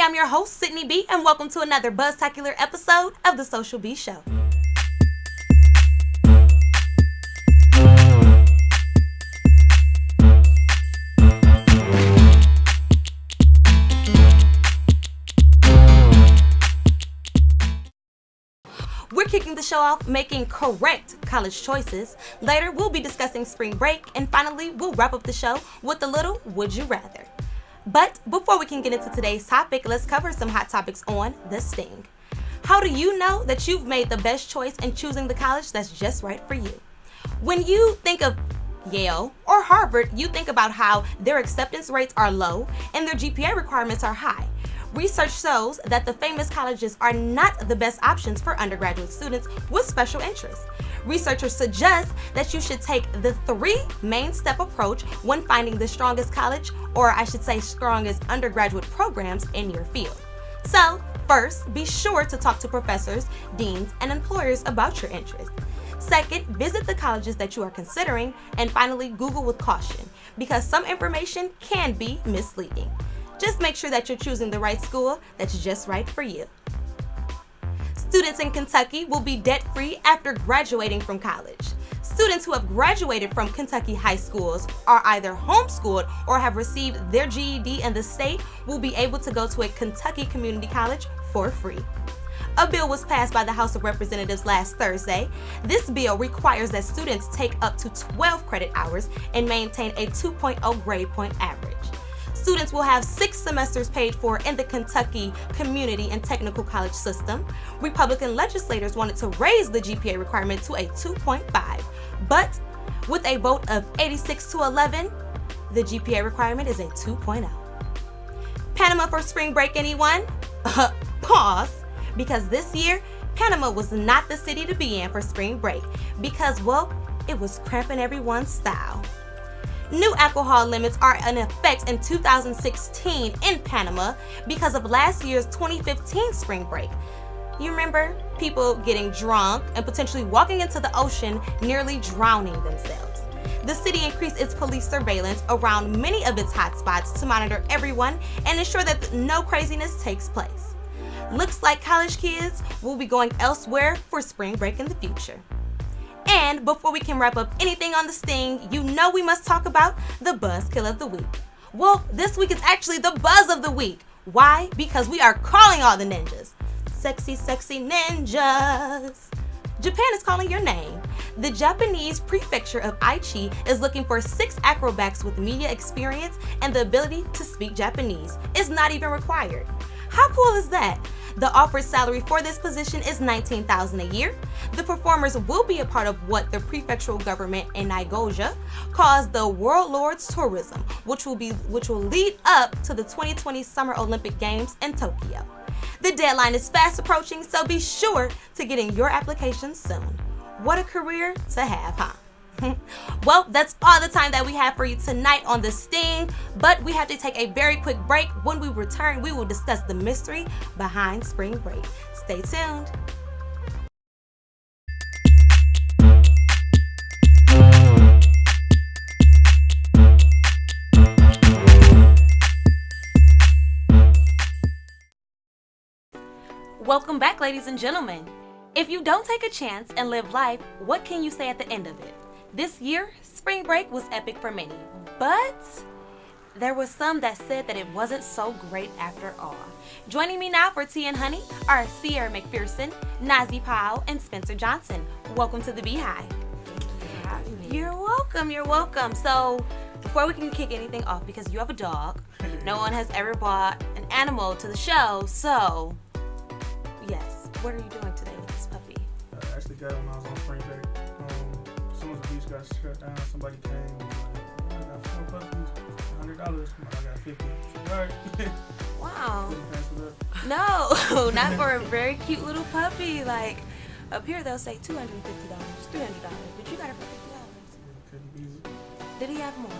I'm your host, Sydney B, and welcome to another Buzztacular episode of The Social B Show. We're kicking the show off making correct college choices. Later, we'll be discussing spring break, and finally, we'll wrap up the show with a little Would You Rather. But before we can get into today's topic, let's cover some hot topics on the Sting. How do you know that you've made the best choice in choosing the college that's just right for you? When you think of Yale or Harvard, you think about how their acceptance rates are low and their GPA requirements are high. Research shows that the famous colleges are not the best options for undergraduate students with special interests. Researchers suggest that you should take the 3 main step approach when finding the strongest college, or I should say strongest undergraduate programs in your field. So, first, be sure to talk to professors, deans, and employers about your interests. Second, visit the colleges that you are considering, and finally, Google with caution, because some information can be misleading. Just make sure that you're choosing the right school that's just right for you. Students in Kentucky will be debt-free after graduating from college. Students who have graduated from Kentucky high schools are either homeschooled or have received their GED in the state will be able to go to a Kentucky community college for free. A bill was passed by the House of Representatives last Thursday. This bill requires that students take up to 12 credit hours and maintain a 2.0 grade point average. Students will have 6 semesters paid for in the Kentucky Community and Technical College system. Republican legislators wanted to raise the GPA requirement to a 2.5, but with a vote of 86 to 11, the GPA requirement is a 2.0. Panama for spring break, anyone? Pause, because this year, Panama was not the city to be in for spring break because, well, it was cramping everyone's style. New alcohol limits are in effect in 2016 in Panama because of last year's 2015 spring break. You remember people getting drunk and potentially walking into the ocean, nearly drowning themselves. The city increased its police surveillance around many of its hotspots to monitor everyone and ensure that no craziness takes place. Looks like college kids will be going elsewhere for spring break in the future. And before we can wrap up anything on the Sting, you know we must talk about the Buzzkill of the Week. Well, this week is actually the Buzz of the Week. Why? Because we are calling all the ninjas. Sexy, sexy ninjas. Japan is calling your name. The Japanese prefecture of Aichi is looking for 6 acrobats with media experience and the ability to speak Japanese. It's not even required. How cool is that? The offered salary for this position is $19,000 a year. The performers will be a part of what the prefectural government in Nagoya calls the Warlords Tourism, which will lead up to the 2020 Summer Olympic Games in Tokyo. The deadline is fast approaching, so be sure to get in your application soon. What a career to have, huh? Well, that's all the time that we have for you tonight on The Sting, but we have to take a very quick break. When we return, we will discuss the mystery behind spring break. Stay tuned. Welcome back, ladies and gentlemen. If you don't take a chance and live life, what can you say at the end of it? This year, spring break was epic for many, but there was some that said that it wasn't so great after all. Joining me now for Tea and Honey are Sierra McPherson, Nazi Powell, and Spencer Johnson. Welcome to the Beehive. You're welcome. So, before we can kick anything off, because you have a dog, no one has ever brought an animal to the show, so yes, what are you doing today with this puppy? I actually got him when I was on spring break. As soon as the beach got shut down, somebody came and was like, I got 4 puppies, $100. I got 50. All right. Wow. No, not for a very cute little puppy. Like, up here they'll say $250, $300, but you got it for $50. Yeah, couldn't beat it. Did he have more? Yeah,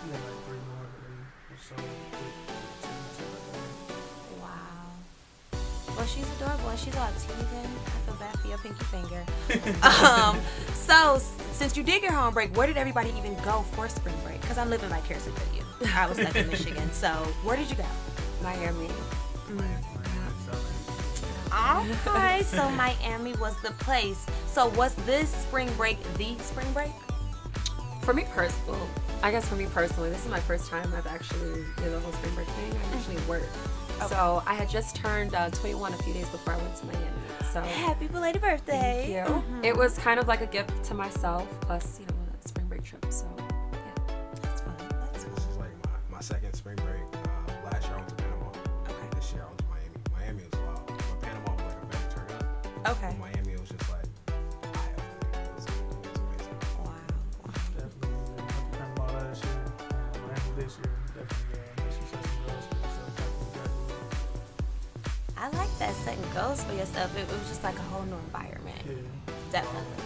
he had like 3 more, but they were so quick. Wow. Well, she's adorable and she's all teething. I feel bad for your pinky finger. So, since you did your home break, where did everybody even go for spring break? Because I'm living vicariously through you. I was stuck in Michigan. So, where did you go? Miami. Okay, so Miami was the place. So was this spring break the spring break? For me personally, this is my first time I've actually did the whole spring break thing. I usually work. Okay. So I had just turned 21 a few days before I went to Miami. So Happy belated birthday. thank you. It was kind of like a gift to myself, plus, a spring break trip. So, yeah. That's fun. That's fun. This is like my second spring break. Last year I went to Panama. Okay. This year I went to Miami. Miami was wild. But Panama was like a better turn up. Okay. Miami was just like eye-opening. It was amazing. Wow. Definitely. Panama last year. Miami this year. Definitely. Makes you set some goals for yourself. I like that setting goals for yourself. It was just like a whole new environment. Yeah. Definitely.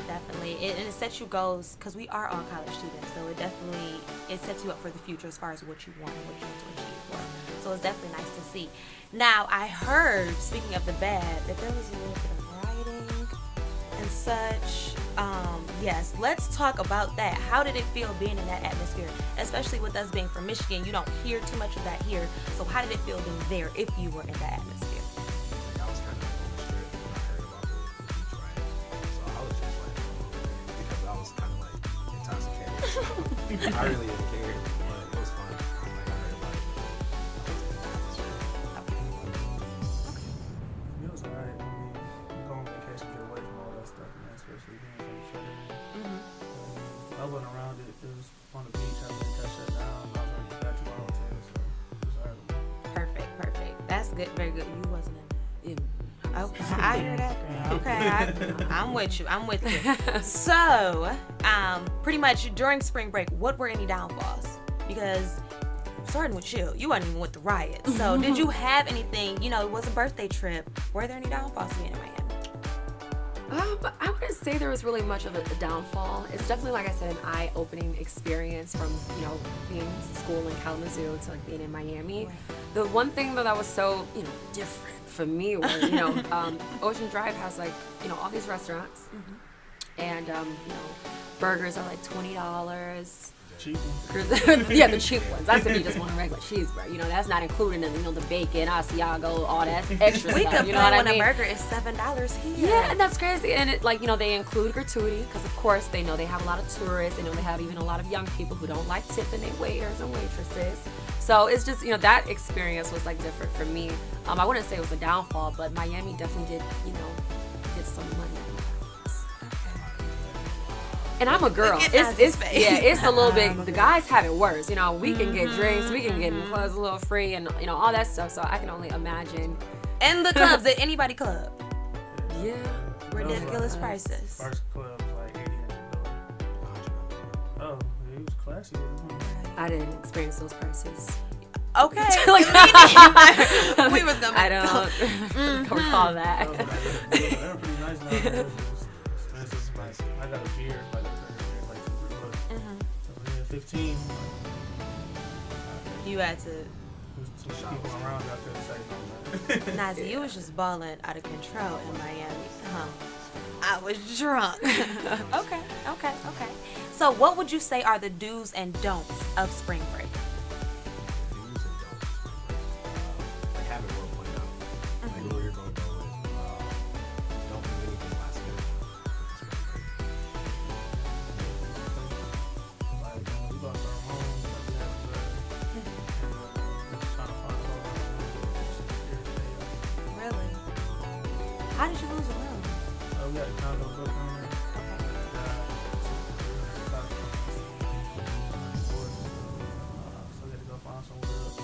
Definitely. And it sets you goals because we are all college students. So it sets you up for the future as far as what you want and what you want to achieve for. So it's definitely nice to see. Now, I heard, speaking of the bad, that there was a little bit of rioting and such. Yes, let's talk about that. How did it feel being in that atmosphere? Especially with us being from Michigan, you don't hear too much of that here. So how did it feel being there if you were in that atmosphere? Like I was kind of on the strip when I heard about the beach riot. So I was just like, because I was kind of like intoxicated. So I really didn't care, but it was fun. Like I heard about it. It was alright. I mean, go on vacation, get away from all that stuff, man, especially being from Michigan. I went around it. It was on the beach. I think I shut down. I was already back to my hotel, so it was alright. Perfect. That's good. Very good. You wasn't in there. Okay, I hear that. Okay, I'm with you. So, pretty much during spring break, what were any downfalls? Because starting with you wasn't even with the riot. So, did you have anything? It was a birthday trip. Were there any downfalls being in Miami? I wouldn't say there was really much of a downfall. It's definitely, like I said, an eye-opening experience from, being in school in Kalamazoo to being in Miami. Right. The one thing that was so, different for me was, Ocean Drive has all these restaurants, and burgers are $20. Cheap one. Yeah, the cheap ones. That's if you just want a regular cheeseburger. That's not including the bacon, Asiago, all that extra We stuff. could You know what I when mean? a burger is $7 here. Yeah, and that's crazy. And it, they include gratuity because, of course, they know they have a lot of tourists. They know they have even a lot of young people who don't like tipping their waiters and waitresses. So it's just, that experience was different for me. I wouldn't say it was a downfall, but Miami definitely did, get some money. And I'm a girl. It's a little bit. The guys have it worse. We can get drinks, we can get in clubs a little free, and all that stuff. So I can only imagine. And the clubs at anybody club. Yeah. Ridiculous prices. First club was like 80 at the door. Oh, it was classy. I didn't experience those prices. Okay. We was gonna. I don't recall that. They were pretty nice now. It was expensive. I got a beer, like $2-3. So yeah, 15. You had to. There's some people around out there say no. Nazi, you was just balling out of control in Miami. I was drunk. Okay. So what would you say are the do's and don'ts of spring break? Do's and don'ts. Like have it well planned out. Like where you're going to go with. Don't do anything last minute. Like, we got our home, we have trying to find a home. Really? How did you lose a room? We got a condo book on there. So we had to go find somewhere else.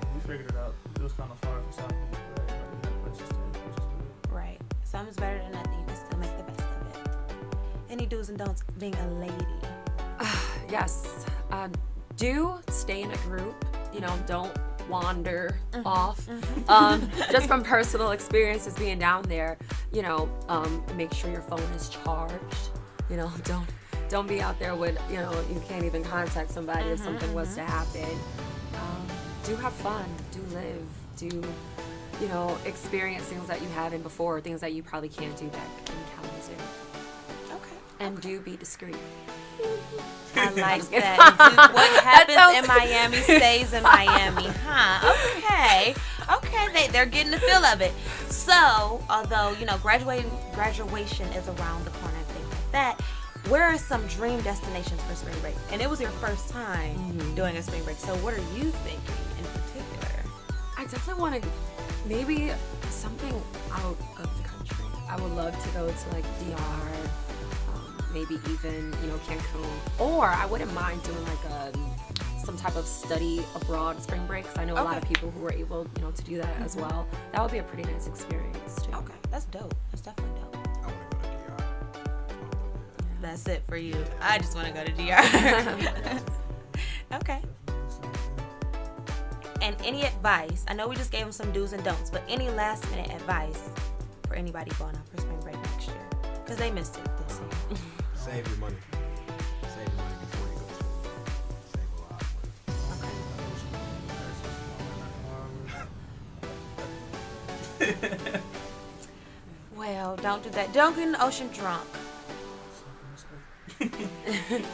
But we figured it out. It was kind of far from South Beach, but we had a place to stay, which is good. Right. Something's better than nothing. You can still make the best of it. Any do's and don'ts being a lady? Yes. Do stay in a group. Don't wander off. Just from personal experiences being down there, make sure your phone is charged. Don't be out there with, you can't even contact somebody if something was to happen. Do have fun. Do live. Do, experience things that you haven't before, things that you probably can't do back in Kalamazoo. Okay. And do be discreet. I I like that. What happens in Miami stays in Miami, huh? Okay. They're getting the feel of it. So, although graduation is around the corner and things like that, where are some dream destinations for spring break? And it was your first time doing a spring break. So, what are you thinking in particular? I definitely want to maybe something out of the country. I would love to go to like DR, maybe even Cancun, or I wouldn't mind doing like some type of study abroad spring break, because I know a lot of people who were able to do that as well. That would be a pretty nice experience too. Okay, that's dope. That's definitely dope. I want to go to DR. That's it for you. I just want to go to DR. Okay. And any advice? I know we just gave them some do's and don'ts, but any last minute advice for anybody going out for spring break next year? Because they missed it this year. Save your money. Save your money before you go to save a lot of money. Well, don't do that. Don't get in the ocean drunk.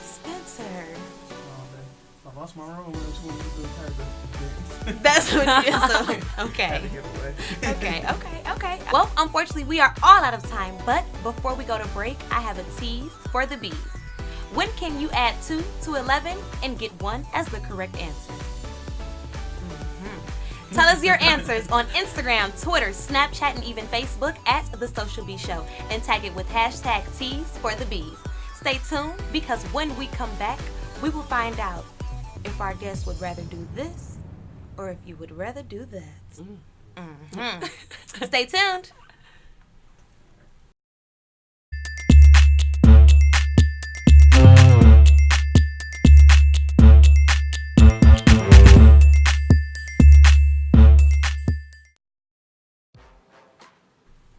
Spencer. I lost my room when I just wanted to do a That's what you so okay. Okay. Well, unfortunately, we are all out of time, but before we go to break, I have a tease for the bees. When can you add 2 to 11 and get 1 as the correct answer? Tell us your answers on Instagram, Twitter, Snapchat, and even Facebook at The Social Bee Show, and tag it with hashtag tease for the bees. Stay tuned, because when we come back, we will find out if our guests would rather do this or if you would rather do that. Stay tuned.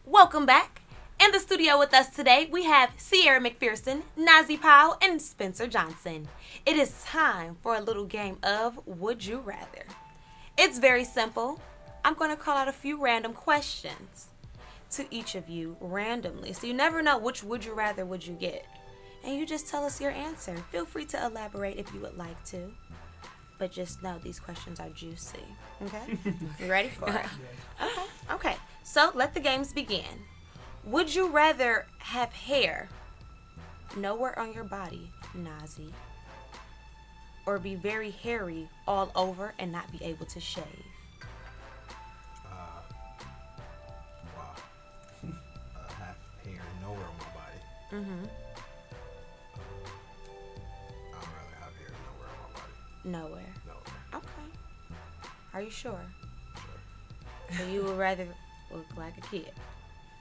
Welcome back. In the studio with us today, we have Sierra McPherson, Nazi Powell, and Spencer Johnson. It is time for a little game of Would You Rather. It's very simple. I'm going to call out a few random questions to each of you randomly, so you never know which would you rather would you get. And you just tell us your answer. Feel free to elaborate if you would like to, but just know these questions are juicy. Okay? You ready for it? Okay. So let the games begin. Would you rather have hair nowhere on your body, Nazi, or be very hairy all over and not be able to shave? Wow. Have hair nowhere on my body. I'd rather have hair nowhere on my body. Nowhere. Okay. Are you sure? Sure. So you would rather look like a kid?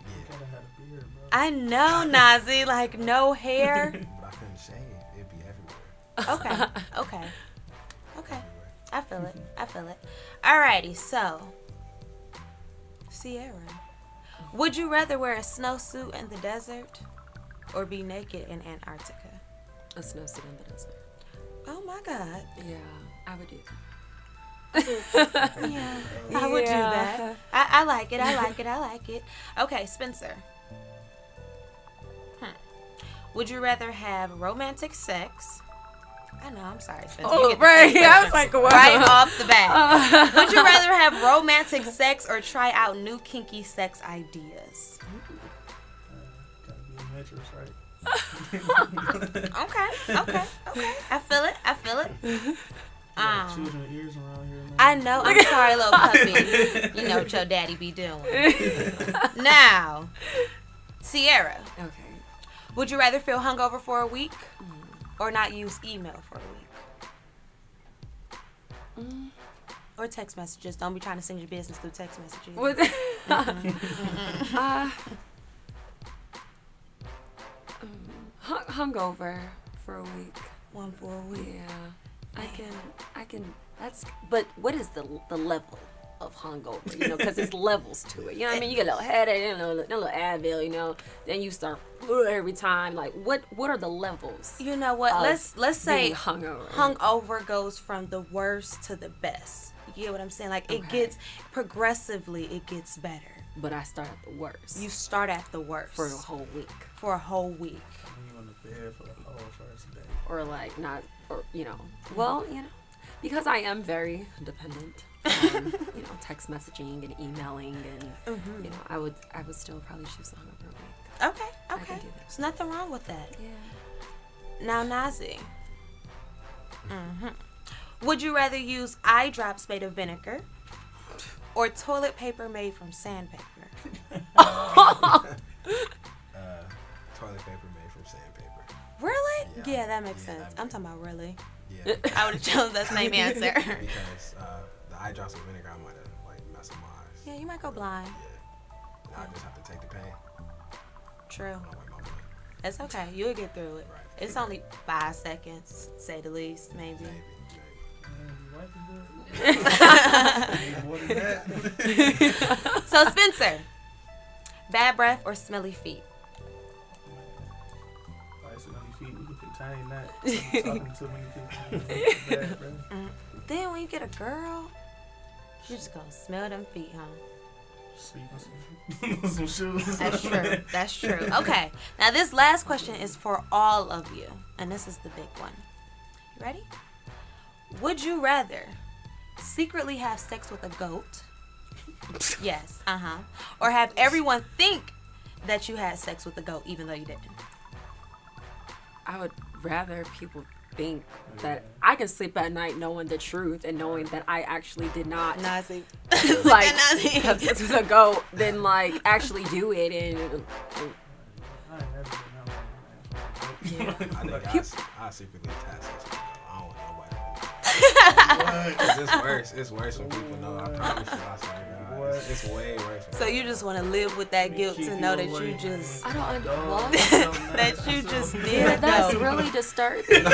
You gotta have a beard, bro. I know, Nazi, like no hair. But I couldn't shave. It'd be everywhere. Okay. Everywhere. I feel it. Alrighty, so Sierra, would you rather wear a snowsuit in the desert or be naked in Antarctica? A snowsuit in the desert. Oh my God. Yeah, I would do that. Yeah, I would do that. I like it. Okay, Spencer. Would you rather have romantic sex? I know, I'm sorry, Spencer. You get the right. same I was question like, wow. right off the bat. Would you rather have romantic sex or try out new kinky sex ideas? Gotta be adventurous, right? Okay. I feel it. Children ears around here, man. I know. I'm sorry, little puppy. You know what your daddy be doing. Now, Sierra. Okay. Would you rather feel hungover for a week or not use email for a week? Or text messages. Don't be trying to send your business through text messages. Hungover for a week. One for a week. Yeah. I can, but what is the level of hungover, because it's levels to it, you know what I mean? You get a little headache, a little Advil, then you start every time, like, what are the levels? You know what, let's say hungover goes from the worst to the best. You get what I'm saying? Like, it gets, progressively, it gets better. But I start at the worst. You start at the worst. For a whole week. For a whole week. You on the bed for the whole first date. or like not, or well, because I am very dependent on text messaging and emailing, and I would still probably choose the hungover week. Okay. I can do that. There's nothing wrong with that. Yeah. Now, Nazi. Would you rather use eye drops made of vinegar or toilet paper made from sandpaper? Toilet paper made from sandpaper. Really? Yeah. Yeah, that makes Yeah, sense. that I'm talking about really. Yeah. I would have chosen that same answer. Because the eye drops of vinegar, I might have like messed up my eyes. Yeah, you might go blind. Yeah. And I just have to take the pain. True. I don't wipe my butt. That's okay. You'll get through it. Right. It's only 5 seconds, say the least, maybe. Maybe. More than that. So, Spencer, bad breath or smelly feet? Alright, so many feet. We can contain that. Talking to many people. Bad breath. Then when you get a girl, you just gonna smell them feet, huh? Sleep on some shoes. That's true. That's true. Okay. Now this last question is for all of you, and this is the big one. You ready? Would you rather secretly have sex with a goat? Yes. Or have everyone think that you had sex with a goat even though you didn't? I would rather people think that I can sleep at night knowing the truth and knowing that I actually did not Nazi. like Nazi. have sex with a goat than like actually do it and I ain't never been that one. I think I secretly attach sex with people. I don't want nobody to know. 'Cause it's worse when people know. I promise you, I swear to God. It's way worse. So you just want to live with that guilt to know that you just I don't Dog. understand. that you just Yeah, did that's know. really disturbing. No,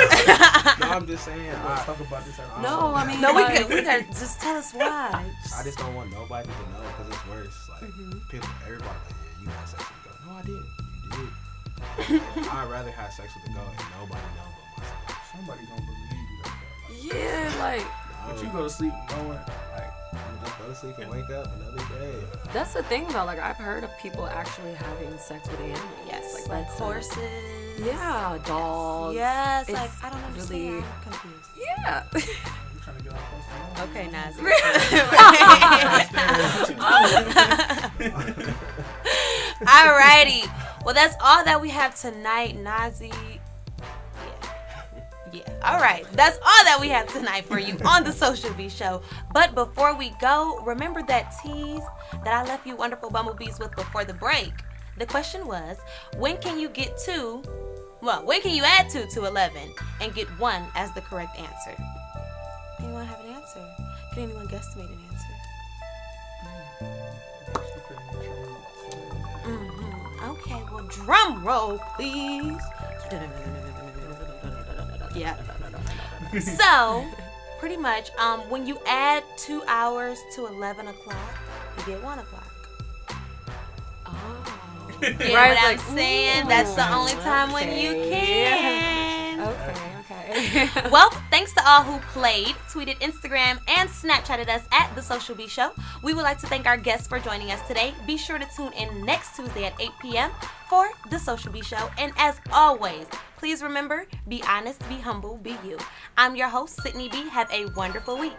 I'm just saying. Let's talk about this. No, I mean, No, we like, can just tell us why. I just don't want nobody to know because it's worse. Like people, everybody, like, yeah, you had sex with a goat. No, I didn't. You did. I'd rather have sex with a goat and nobody know but myself. Somebody gonna believe you like that. Yeah, like But you go to sleep knowing. Like, I'm just go to sleep and wake up another day. that's the thing though. Like I've heard of people actually having sex with animals. Yes, like like that's horses. Yeah, dogs. Yes, It's like I don't understand. really- I'm confused. Yeah. You trying to get all close to Okay, Nazi. Alrighty. Well, that's all that we have tonight, Nazi. Yeah. All right. That's all that we have tonight for you on the Social B Show. But before we go, remember that tease that I left you wonderful bumblebees with before the break. The question was, when can you add 2 to 11 and get 1 as the correct answer? Anyone have an answer? Can anyone guesstimate an answer? Okay, well, drum roll, please. Yeah. So, pretty much, when you add 2 hours to 11 o'clock, you get 1 o'clock. Oh. Get Right, what I'm like, saying? That's the only time when you okay. can. Okay. Well, thanks to all who played, tweeted, Instagram, and Snapchatted us at The Social B Show. We would like to thank our guests for joining us today. Be sure to tune in next Tuesday at 8 p.m. for The Social B Show. And as always, please remember, be honest, be humble, be you. I'm your host, Sydney B. Have a wonderful week.